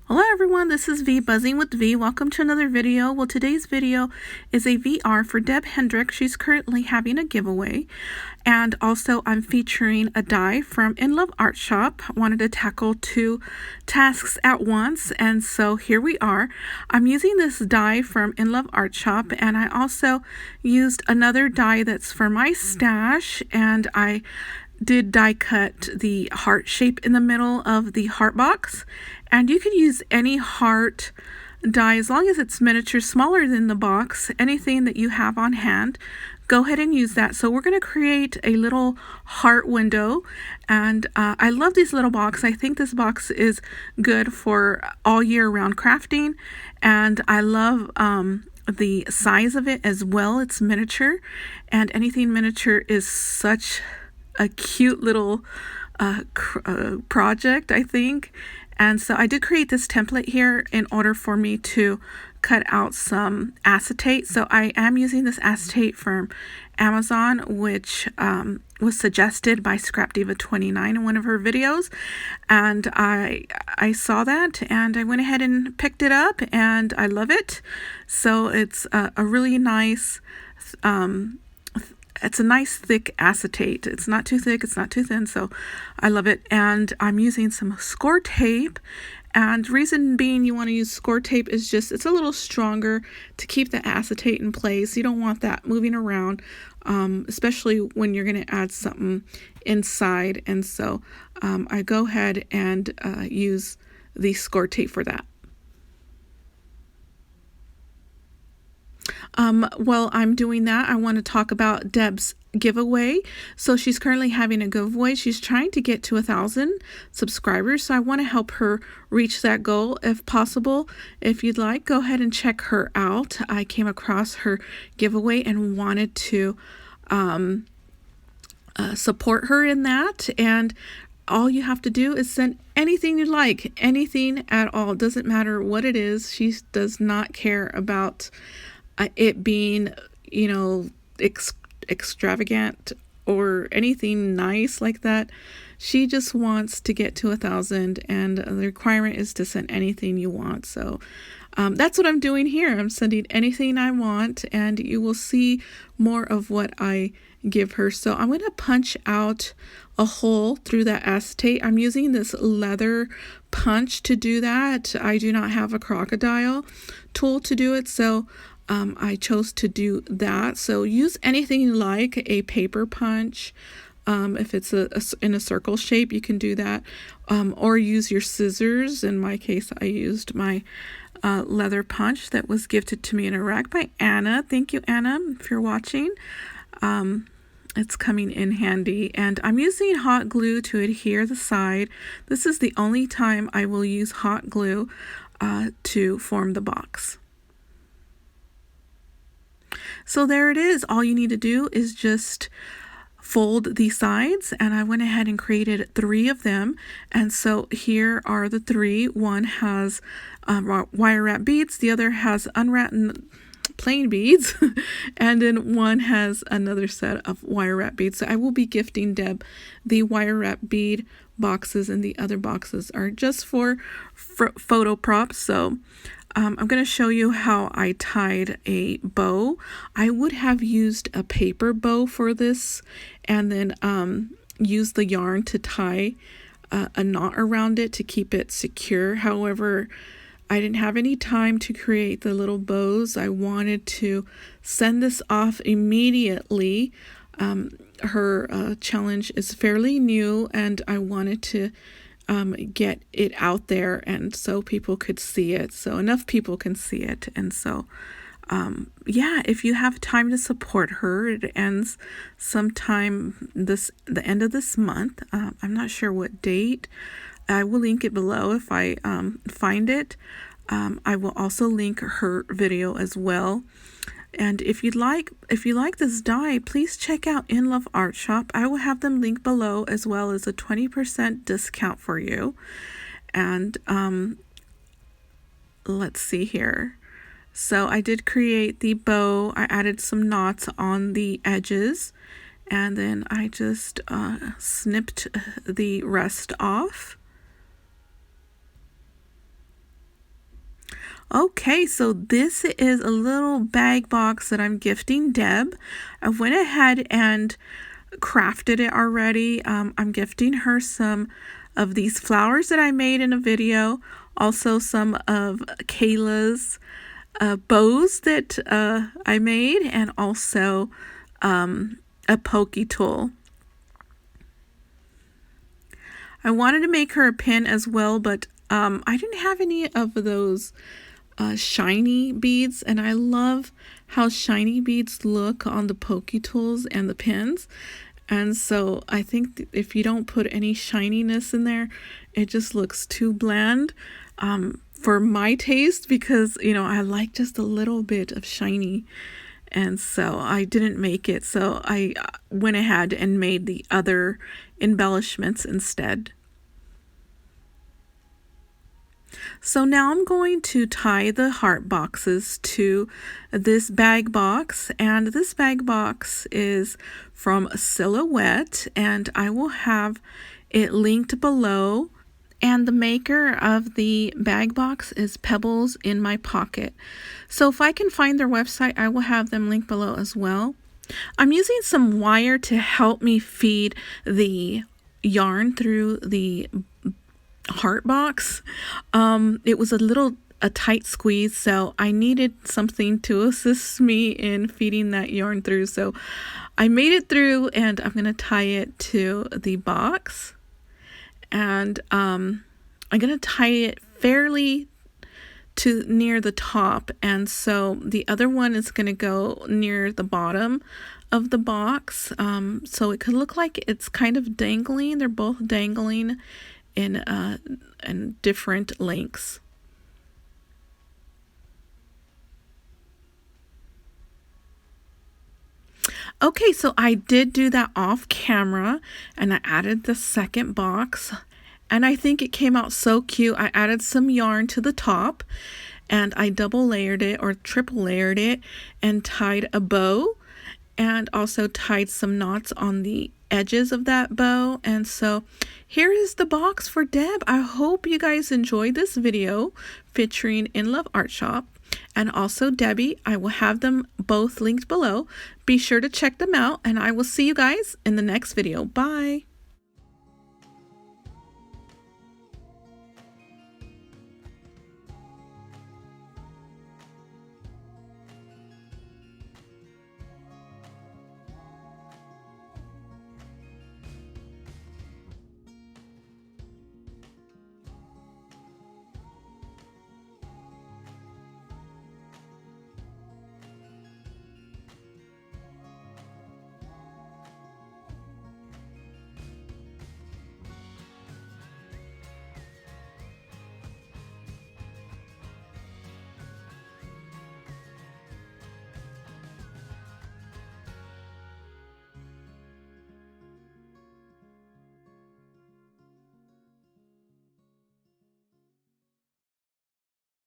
Hello everyone, this is V Buzzing with V. Welcome to another video. Well, today's video is a VR for Deb Hendrick. She's currently having a giveaway. And also I'm featuring a die from In Love Art Shop. I wanted to tackle two tasks at once, and so here we are. I'm using this die from In Love Art Shop, and I also used another die that's for my stash, and I did die cut the heart shape in the middle of the heart box. And you could use any heart die as long as it's miniature, smaller than the box, anything that you have on hand. Go ahead and use that. So we're going to create a little heart window, and I love these little boxes. I think this box is good for all year round crafting, and I love the size of it as well. It's miniature, and anything miniature is such a cute little project, I think. And so I did create this template here in order for me to cut out some acetate. So I am using this acetate from Amazon, which was suggested by Scrap Diva 29 in one of her videos. And I saw that and I went ahead and picked it up, and I love it. So it's a really nice it's a nice thick acetate. It's not too thick, it's not too thin, so I love it. And I'm using some score tape, and reason being you want to use score tape is just it's a little stronger to keep the acetate in place. You don't want that moving around, especially when you're going to add something inside. And so I go ahead and use the score tape for that. While I'm doing that, I want to talk about Deb's giveaway. So she's currently having a giveaway. She's trying to get to 1,000 subscribers. So I want to help her reach that goal if possible. If you'd like, go ahead and check her out. I came across her giveaway and wanted to support her in that. And all you have to do is send anything you like, anything at all. It doesn't matter what it is. She does not care about it being, you know, extravagant or anything nice like that. She just wants to get to 1,000, and the requirement is to send anything you want. So that's what I'm doing here. I'm sending anything I want, and you will see more of what I give her. So I'm going to punch out a hole through that acetate. I'm using this leather punch to do that. I do not have a crocodile tool to do it, so I chose to do that. So use anything you like, a paper punch. If it's in a circle shape, you can do that. Or use your scissors. In my case, I used my leather punch that was gifted to me in a rack by Anna. Thank you, Anna, if you're watching. It's coming in handy. And I'm using hot glue to adhere the side. This is the only time I will use hot glue to form the box. So there it is. All you need to do is just fold the sides, and I went ahead and created 3 of them. And so here are the 3. One has wire wrap beads, the other has unwrapped plain beads, and then one has another set of wire wrap beads. So I will be gifting Deb the wire wrap bead boxes, and the other boxes are just for photo props. So I'm going to show you how I tied a bow. I would have used a paper bow for this, and then use the yarn to tie a knot around it to keep it secure. However, I didn't have any time to create the little bows. I wanted to send this off immediately. Her challenge is fairly new, and I wanted to get it out there, and so people could see it, so enough people can see it. And so yeah, if you have time to support her, it ends sometime the end of this month. I'm not sure what date. I will link it below if I find it. I will also link her video as well. And if you like this die, please check out In Love Art Shop. I will have them linked below, as well as a 20% discount for you. And let's see here. So I did create the bow. I added some knots on the edges, and then I just snipped the rest off. Okay, so this is a little bag box that I'm gifting Deb. I went ahead and crafted it already. I'm gifting her some of these flowers that I made in a video, also some of Kayla's bows that I made, and also a pokey tool. I wanted to make her a pin as well, but I didn't have any of those shiny beads, and I love how shiny beads look on the pokey tools and the pins. And so I think if you don't put any shininess in there, it just looks too bland for my taste, because I like just a little bit of shiny. And so I didn't make it, so I went ahead and made the other embellishments instead. So now I'm going to tie the heart boxes to this bag box, and this bag box is from Silhouette, and I will have it linked below. And the maker of the bag box is Pebbles in My Pocket. So if I can find their website, I will have them linked below as well. I'm using some wire to help me feed the yarn through the heart box. It was a tight squeeze, so I needed something to assist me in feeding that yarn through. So I made it through, and I'm going to tie it to the box. And I'm going to tie it fairly to near the top, and so the other one is going to go near the bottom of the box, so it could look like it's kind of dangling. They're both dangling in different lengths. Okay, so I did do that off camera, and I added the second box, and I think it came out so cute. I added some yarn to the top, and I double layered it or triple layered it and tied a bow, and also tied some knots on the edges of that bow. And so here is the box for Deb. I hope you guys enjoyed this video featuring In Love Art Shop and also Debbie. I will have them both linked below. Be sure to check them out, and I will see you guys in the next video. Bye.